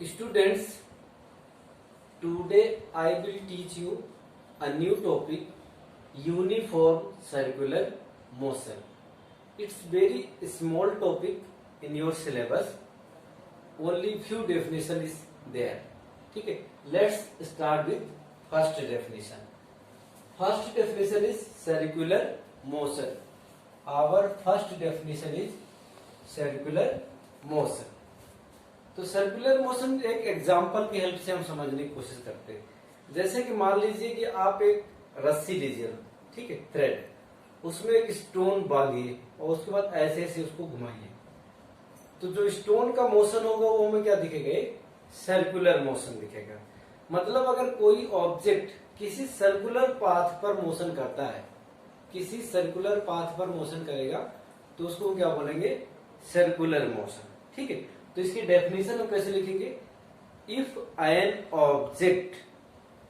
Students, today I will teach you a new topic, uniform circular motion. It's very small topic in your syllabus. Only few definition is there. ठीक है, let's start with first definition. First definition is circular motion. Our first definition is circular motion. तो circular motion एक example की help से हम समझने की कोशिश करते हैं। जैसे कि मान लीजिए कि आप एक रस्सी लीजिए, ठीक है, थ्रेड, उसमें एक स्टोन बांधिए और उसके बाद ऐसे ऐसे उसको घुमाइए, तो जो स्टोन का मोशन होगा वो हमें क्या दिखेगा? सर्कुलर मोशन दिखेगा। मतलब अगर कोई ऑब्जेक्ट किसी सर्कुलर पाथ पर मोशन करता है, किसी सर्कुलर पाथ पर मोशन करेगा, तो उसको क्या बोलेंगे? Circular motion. ठीक है, तो इसकी डेफिनेशन हम कैसे लिखेंगे? If an object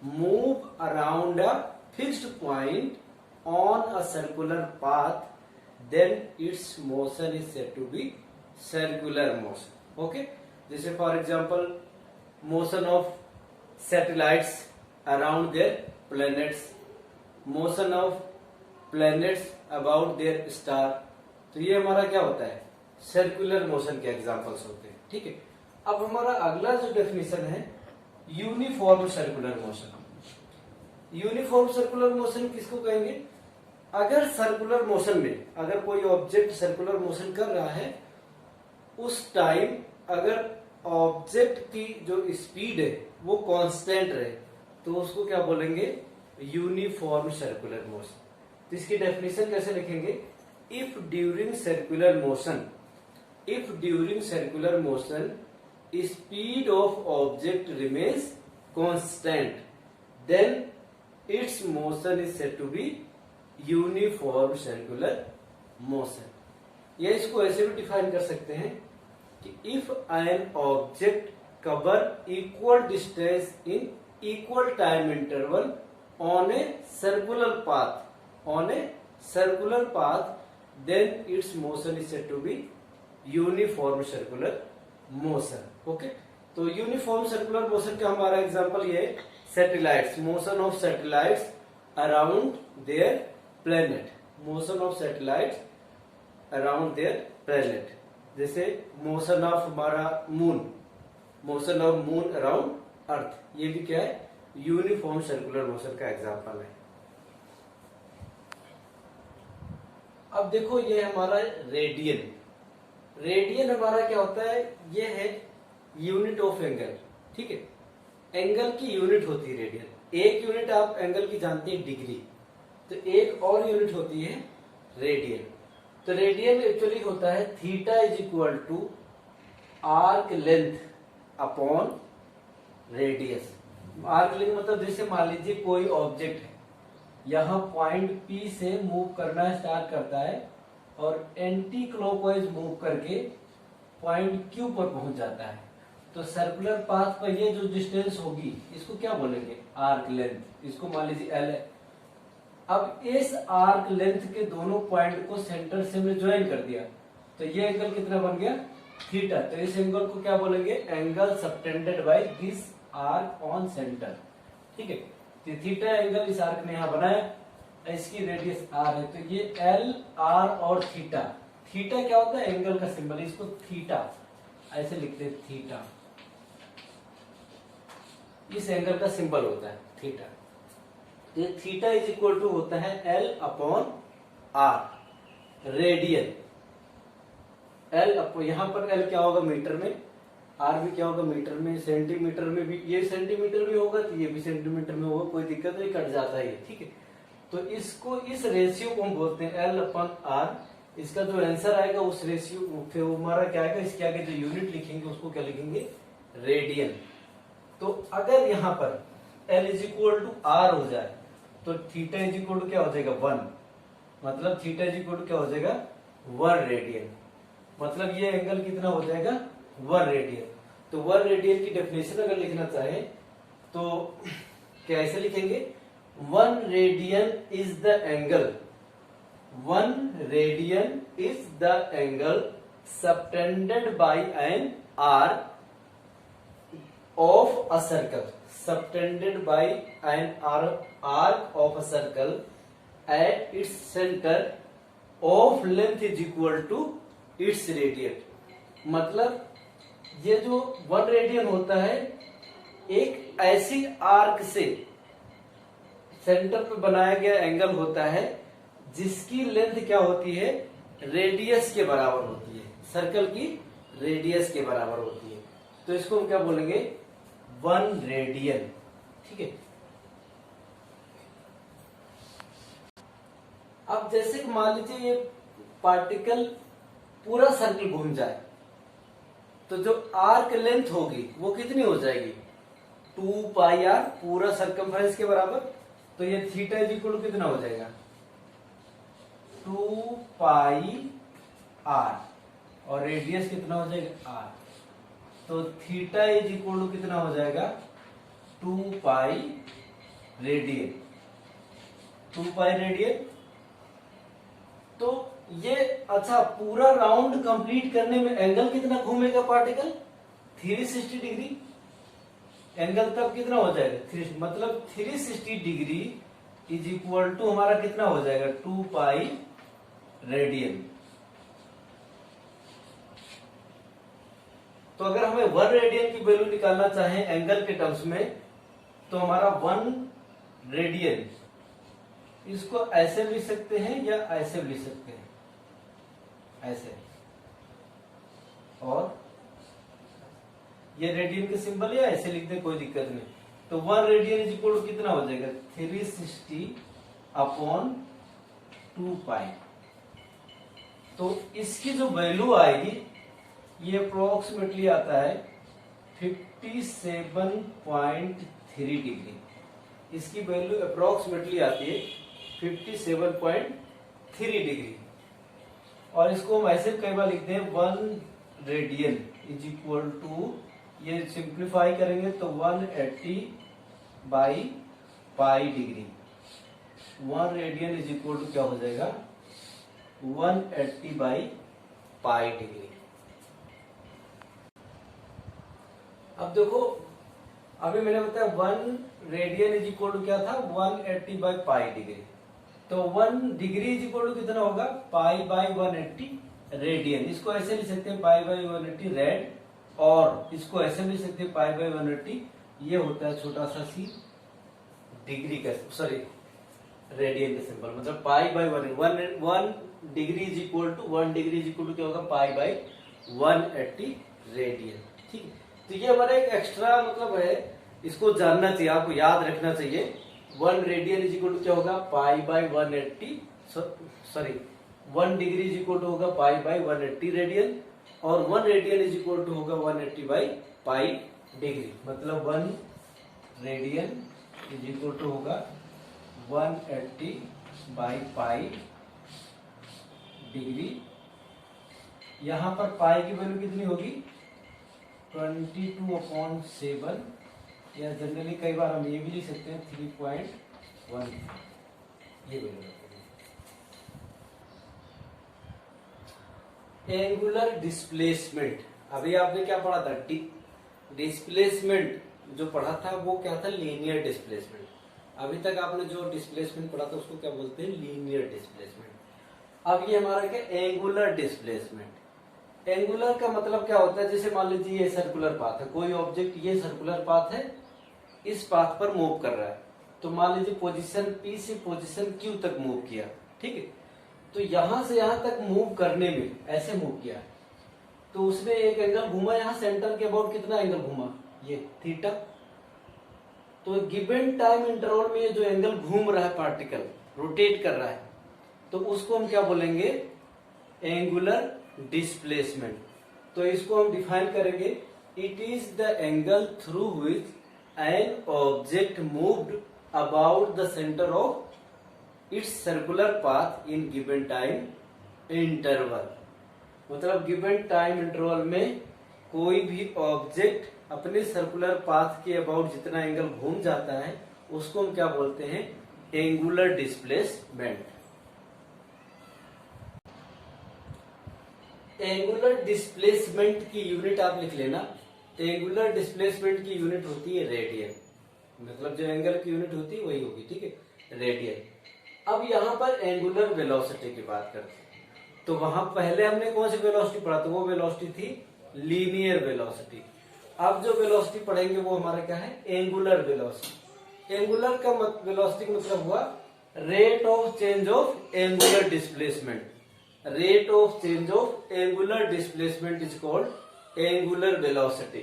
move around a fixed point on a circular path, then its motion is said to be circular motion. Okay, जैसे for example motion of satellites around their planets, motion of planets about their star, तो ये हमारा क्या होता है? Circular motion के examples होते हैं। ठीक है, अब हमारा अगला जो डेफिनेशन है uniform circular motion. Uniform circular motion किसको कहेंगे? अगर सर्कुलर मोशन में अगर कोई ऑब्जेक्ट सर्कुलर मोशन कर रहा है, उस टाइम अगर ऑब्जेक्ट की जो स्पीड है वो कांस्टेंट रहे, तो उसको क्या बोलेंगे? Uniform circular motion. तो इसकी डेफिनेशन कैसे लिखेंगे? If during circular motion, if during circular motion speed of object remains constant, then its motion is said to be uniform circular motion. या इसको ऐसे भी डिफाइन कर सकते हैं कि if an object cover equal distance in equal time interval on a circular path, then its motion is said to be uniform circular motion. Okay, तो uniform circular motion का हमारा एग्जांपल ये है satellites, motion of satellites around their planet, motion of satellites around their planet. जैसे motion of हमारा moon, motion of moon around earth, ये भी क्या है? यूनिफॉर्म सर्कुलर मोशन का एग्जांपल है। अब देखो, ये हमारा रेडियन। रेडियन हमारा क्या होता है? ये है यूनिट ऑफ एंगल। ठीक है, एंगल की यूनिट होती है रेडियन। एक यूनिट आप एंगल की जानते हैं डिग्री, तो एक और यूनिट होती है रेडियन। तो रेडियन एक्चुअली होता है theta is equal to arc length upon radius. Arc length मतलब जैसे मान लीजिए कोई ऑब्जेक्ट है, यहां पॉइंट पी से मूव करना स्टार्ट करता है और एंटी क्लॉकवाइज मूव करके पॉइंट क्यू पर पहुंच जाता है, तो सर्कुलर पाथ पर ये जो डिस्टेंस होगी इसको क्या बोलेंगे? Arc length. इसको मान लीजिए एल है। अब इस आर्क लेंथ के दोनों पॉइंट को सेंटर से हमने ज्वाइन कर दिया, तो ये एंगल कितना बन गया? थीटा। तो इस एंगल को क्या बोलेंगे? Angle subtended by this arc on centre. ठीक है, तो थीटा एंगल इस आर्क ने यहां बनाया, इसकी रेडियस आर है, तो ये एल, आर और थीटा। थीटा क्या होता है? एंगल का सिंबल, इसको थीटा ऐसे लिखते हैं, थीटा इस एंगल का सिंबल होता है थीटा। तो थीटा इज इक्वल टू होता है L upon R radian. L upon, यहां पर एल क्या होगा? मीटर में, आर भी क्या होगा? मीटर में, सेंटीमीटर में भी, ये सेंटीमीटर में होगा तो ये भी सेंटीमीटर में होगा, कोई दिक्कत नहीं, कट जाता है ये। ठीक है, तो इसको, इस रेशियो को हम बोलते हैं एल अपन आर। इसका जो आंसर आएगा उस रेशियो, फिर हमारा क्या आएगा? इसके आगे जो यूनिट लिखेंगे उसको क्या लिखेंगे? रेडियन। तो अगर यहाँ पर L is equal to R हो जाए तो थीटा इज इक्वल टू क्या हो जाएगा? 1। मतलब थीटा इज इक्वल टू क्या हो जाएगा? 1 रेडियन। मतलब ये एंगल कितना हो जाएगा? 1 रेडियन। तो 1 रेडियन की डेफिनेशन अगर लिखना चाहे तो कैसे लिखेंगे? 1 radian is the angle. 1 radian is the angle subtended by an arc of a circle subtended by an arc of a circle at its center of length is equal to its radian। मतलब ये जो 1 radian होता है एक ऐसी arc से centre पे बनाया गया एंगल होता है जिसकी लेंथ क्या होती है, रेडियस के बराबर होती है, सर्कल की रेडियस के बराबर होती है। तो इसको हम क्या बोलेंगे, 1 रेडियन। ठीक है। अब जैसे कि मान लीजिए ये पार्टिकल पूरा सर्कल घूम जाए तो जो आर्क लेंथ होगी वो कितनी हो जाएगी, 2 पाई आर, पूरा सर्कमफ्रेंस के बराबर। तो ये थीटा इज इक्वल टू कितना हो जाएगा, 2 पाई आर, और रेडियस कितना हो जाएगा, आर। तो थीटा इज इक्वल टू कितना हो जाएगा, 2 पाई रेडियन, 2 पाई रेडियन। तो ये अच्छा पूरा राउंड कंप्लीट करने में एंगल कितना घूमेगा पार्टिकल, 360 डिग्री। एंगल तब कितना हो जाएगा, 3, मतलब 360 डिग्री इज इक्वल टू हमारा कितना हो जाएगा, 2 पाई रेडियन। तो अगर हमें 1 रेडियन की वैल्यू निकालना चाहें एंगल के टर्म्स में तो हमारा 1 रेडियन, इसको ऐसे भी लिख सकते हैं या ऐसे भी लिख सकते हैं, ऐसे। और ये रेडियन के सिंबल या ऐसे लिख दे, कोई दिक्कत नहीं। तो 1 रेडियन इज इक्वल टू कितना हो जाएगा, 360 अपॉन 2 पाई। तो इसकी जो वैल्यू आएगी ये अप्रोक्सीमेटली आता है 57.3 डिग्री। इसकी वैल्यू अप्रोक्सीमेटली आती है 57.3 डिग्री। और इसको हम ऐसे कई बार लिखते हैं 1 रेडियन इज इक्वल टू, ये सिंप्लीफाई करेंगे तो 180 by pi degree. 1 radian is equal to क्या हो जाएगा, 180 बाई पाई डिग्री। अब देखो अभी मैंने बताया 1 रेडियन इज इक्वल टू क्या था, 180 बाई पाई डिग्री। तो 1 डिग्री इज इक्वल टू कितना होगा, पाई बाई 180 रेडियन। इसको ऐसे लिख सकते हैं पाई बाई 180 रेड, और इसको ऐसे भी लिख सकते हैं पाई बाई 180। ये होता है छोटा सा सी डिग्री का, सॉरी रेडियन का सिंबल, मतलब pi by 1 degree is equal to 1 degree is equal to क्या होगा, पाई बाई 180 रेडियन। ठीक है। तो ये हमारा एक एक्स्ट्रा मतलब है, इसको जानना चाहिए, आपको याद रखना चाहिए। 1 रेडियन इज इक्वल टू क्या होगा, pi by 180, sorry 1 degree is equal to होगा पाई बाई 180 रेडियन, और 1 रेडियन इज इक्वल टू होगा 180 बाई पाई डिग्री। मतलब 1 रेडियन इज इक्वल टू होगा 180 बाई पाई डिग्री। यहां पर पाई की वैल्यू कितनी होगी, 22/7, या जनरली कई बार हम ये भी लिख सकते हैं 3.1, ये वैल्यू। एंगुलर डिस्प्लेसमेंट, अभी आपने क्या पढ़ा था, डिस्प्लेसमेंट जो पढ़ा था वो क्या था, लीनियर डिस्प्लेसमेंट। अभी तक आपने जो डिस्प्लेसमेंट पढ़ा था उसको क्या बोलते हैं, लीनियर डिस्प्लेसमेंट। अब ये हमारा क्या, एंगुलर डिस्प्लेसमेंट। एंगुलर का मतलब क्या होता है, जैसे मान लीजिए ये सर्कुलर पाथ है, कोई ऑब्जेक्ट ये सर्कुलर पाथ है, इस पाथ पर मूव कर रहा है। तो मान लीजिए पोजीशन P से पोजीशन Q तक मूव किया, ठीक है। तो यहां से यहां तक मूव करने में ऐसे मूव किया, तो उसने एक एंगल घूमा, यहां सेंटर के अबाउट कितना एंगल घूमा, ये थीटा। तो गिवन टाइम इंटरवल में जो एंगल घूम रहा है, पार्टिकल रोटेट कर रहा है, तो उसको हम क्या बोलेंगे, एंगुलर डिस्प्लेसमेंट। तो इसको हम डिफाइन करेंगे, it is the angle through which an object moved about the centre of its circular path in given time interval. मतलब गिवन टाइम इंटरवल में कोई भी ऑब्जेक्ट अपने सर्कुलर पाथ के अबाउट जितना एंगल घूम जाता है उसको हम क्या बोलते हैं, एंगुलर डिस्प्लेसमेंट। एंगुलर डिस्प्लेसमेंट की यूनिट आप लिख लेना, एंगुलर डिस्प्लेसमेंट की यूनिट होती है रेडियन, मतलब जो एंगल की यूनिट होती है वही होगी, ठीक है, रेडियन। अब यहाँ पर एंगुलर वेलोसिटी की बात करते हैं, तो वहां पहले हमने कौन सी वेलोसिटी पढ़ा, तो वो वेलोसिटी थी लीनियर वेलोसिटी। अब जो वेलोसिटी पढ़ेंगे वो हमारा क्या है, एंगुलर वेलोसिटी। एंगुलर का वेलोसिटी का मतलब हुआ rate of change of angular displacement. Rate of change of angular displacement is called angular velocity.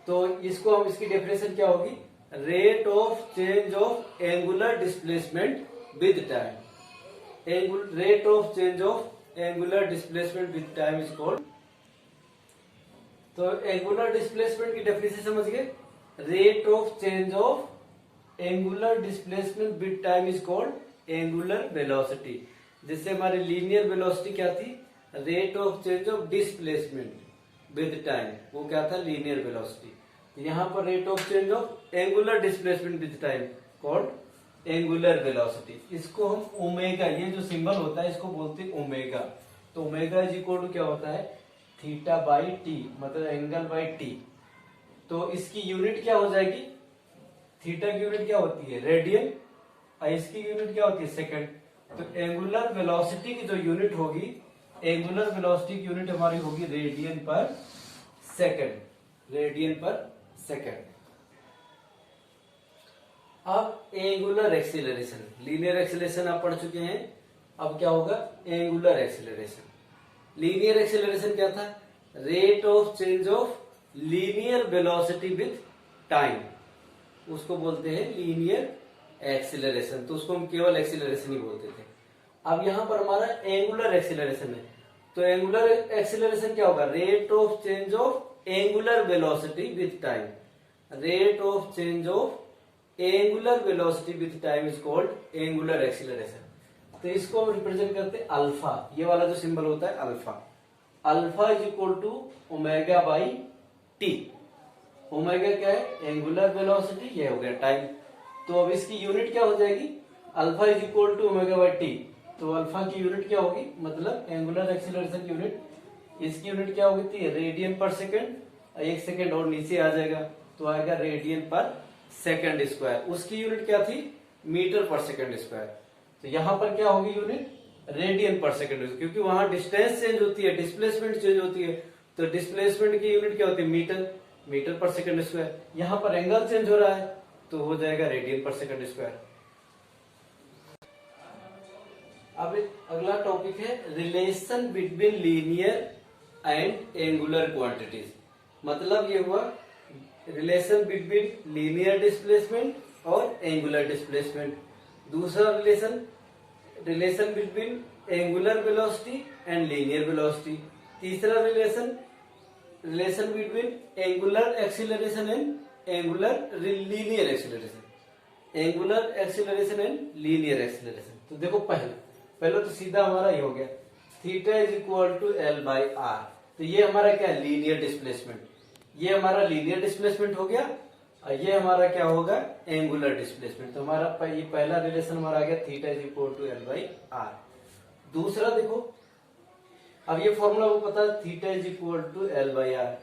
तो इसको हम, इसकी डेफिनेशन क्या होगी, rate of change of angular displacement with time. Rate of change of angular displacement with time is called, तो angular displacement की definition समझ गए, rate of change of angular displacement with time is called angular velocity. जिससे हमारी linear velocity क्या थी, rate of change of displacement with time, वो क्या था, लीनियर वेलोसिटी। यहाँ पर rate of change of angular displacement with time called angular velocity. इसको हम ओमेगा, ये जो सिंबल होता है इसको बोलते हैं ओमेगा। तो ओमेगा इज इक्वल टू क्या होता है, थीटा बाई टी, मतलब एंगल बाई टी। तो इसकी यूनिट क्या हो जाएगी, थीटा की यूनिट क्या होती है, रेडियन, और इसकी यूनिट क्या होती है, सेकंड। तो एंगुलर वेलोसिटी की जो यूनिट होगी, एंगुलर वेलोसिटी की यूनिट हमारी होगी रेडियन पर सेकंड, रेडियन पर सेकंड। अब एंगुलर एक्सीलरेशन, लीनियर एक्सीलरेशन आप पढ़ चुके हैं, अब क्या होगा, एंगुलर एक्सीलरेशन। लीनियर एक्सीलरेशन क्या था, rate of change of linear velocity with time, उसको बोलते हैं लीनियर एक्सीलरेशन। तो उसको हम केवल एक्सीलरेशन ही बोलते थे। अब यहां पर हमारा एंगुलर एक्सीलरेशन है, तो एंगुलर एक्सीलरेशन क्या होगा, rate of change of angular velocity with time. Rate of change of angular velocity with time is called angular acceleration. तो इसको हम रिप्रेजेंट करते हैं अल्फा, ये वाला जो सिंबल होता है alpha. Alpha is equal to omega by T. Omega क्या है, एंगुलर वेलोसिटी, ये हो गया टाइम। तो अब इसकी यूनिट क्या हो जाएगी, alpha is equal to omega by T. तो अल्फा की यूनिट क्या होगी, मतलब एंगुलर एक्सीलरेशन की यूनिट, इसकी यूनिट क्या होगी थी, रेडियन पर सेकेंड, एक सेकेंड और नीचे आ जाएगा तो आएगा रेडियन पर सेकेंड स्क्वायर। उसकी यूनिट क्या थी, मीटर पर सेकेंड स्क्वायर। तो यहां पर क्या होगी यूनिट, रेडियन पर सेकेंड, क्योंकि वहां डिस्टेंस चेंज होती है, डिस्प्लेसमेंट चेंज होती है, तो डिस्प्लेसमेंट की यूनिट क्या होती है, मीटर, मीटर पर सेकेंड स्क्वायर। यहां पर एंगल चेंज हो रहा है तो हो जाएगा रेडियन पर सेकेंड स्क्वायर। अब अगला टॉपिक है relation between linear and angular quantities. मतलब ये हुआ रिलेशन बिटवीन लीनियर डिस्प्लेसमेंट और एंगुलर डिस्प्लेसमेंट। दूसरा relation, relation between angular velocity and linear velocity. तीसरा relation, relation between angular acceleration and angular linear acceleration. Angular acceleration and linear acceleration. तो देखो पहले तो सीधा हमारा ये हो गया, theta is equal to L by R. तो ये हमारा क्या है, लीनियर डिस्प्लेसमेंट, ये हमारा लीनियर डिस्प्लेसमेंट हो गया, और ये हमारा क्या होगा, एंगुलर डिस्प्लेसमेंट। तो हमारा ये पहला रिलेशन हमारा आ गया, theta is equal to L by R. दूसरा देखो, अब ये फॉर्मूला वो पता है, theta is equal to L by R.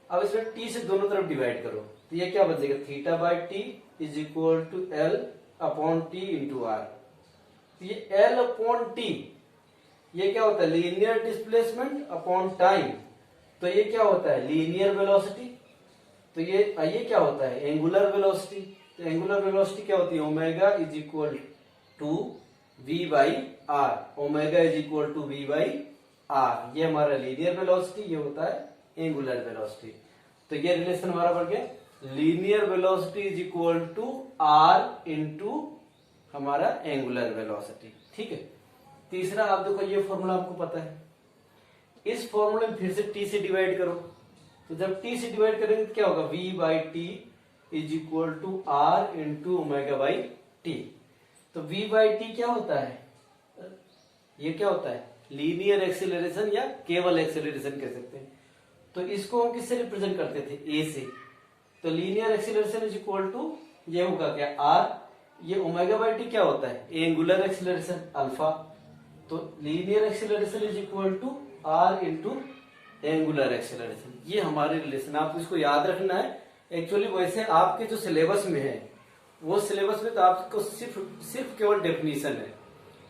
अब इसमें टी से दोनों तरफ डिवाइड करो तो ये क्या बचेगा, theta by T is equal to L upon T into R. तो ये एल अपॉन टी ये क्या होता है, लीनियर डिस्प्लेसमेंट अपॉन टाइम। तो ये क्या होता है, लीनियर वेलोसिटी। तो ये क्या होता है, एंगुलर वेलोसिटी। तो एंगुलर वेलोसिटी क्या होती है, omega is equal to V by R. Omega is equal to V by R, ये हमारा लीनियर वेलोसिटी, ये होता है एंगुलर वेलोसिटी। तो ये रिलेशन हमारा बढ़ गया, linear velocity is equal to R into हमारा एंगुलर वेलोसिटी। ठीक है। तीसरा आप देखो, ये फॉर्मूला आपको पता है, इस फॉर्मूले में फिर से टी से डिवाइड करो। तो जब टी से डिवाइड करेंगे तो क्या होगा, V by T is equal to R into omega by T. तो वी बाई टी क्या होता है, ये क्या होता है, लीनियर एक्सीलरेशन या केवल एक्सीलरेशन कह सकते हैं। तो इसको हम किससे रिप्रेजेंट करते थे, ए से। तो linear acceleration is equal to ये होगा क्या, आर। ये ओमेगा बाई टी क्या होता है, एंगुलर एक्सीलरेशन अल्फा। तो linear acceleration is equal to R into angular acceleration. ये हमारे रिलेशन, आपको इसको याद रखना है। एक्चुअली वैसे आपके जो सिलेबस में है वो सिलेबस में तो आपको सिर्फ केवल डेफिनेशन है,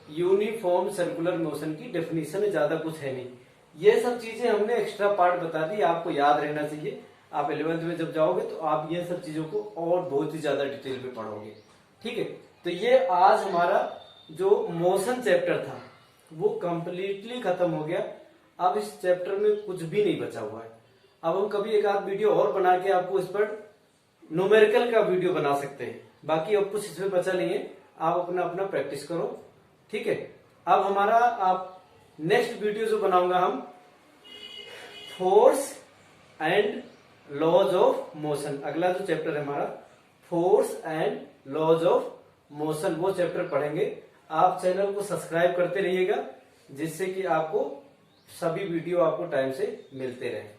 यूनिफॉर्म सर्कुलर मोशन की डेफिनेशन है, ज्यादा कुछ है नहीं। ये सब चीजें हमने एक्स्ट्रा पार्ट बता दी, आपको याद रहना चाहिए। आप 11th में जब जाओगे तो आप ये सब चीजों को और बहुत ही ज्यादा डिटेल में पढ़ोगे। ठीक है, तो ये आज हमारा जो मोशन चैप्टर था वो कंप्लीटली खत्म हो गया। अब इस चैप्टर में कुछ भी नहीं बचा हुआ है। अब हम कभी एक आध वीडियो और बना के आपको इस पर न्यूमेरिकल का वीडियो बना सकते हैं। बाकी अब कुछ इसमें बचा नहीं है, आप अपना अपना प्रैक्टिस करो। ठीक है, अब हमारा आप नेक्स्ट वीडियो जो बनाऊंगा हम force and laws of motion, अगला जो चैप्टर है हमारा force and laws of motion, वो चैप्टर पढ़ेंगे। आप चैनल को सब्सक्राइब करते रहिएगा जिससे कि आपको सभी वीडियो आपको टाइम से मिलते रहे।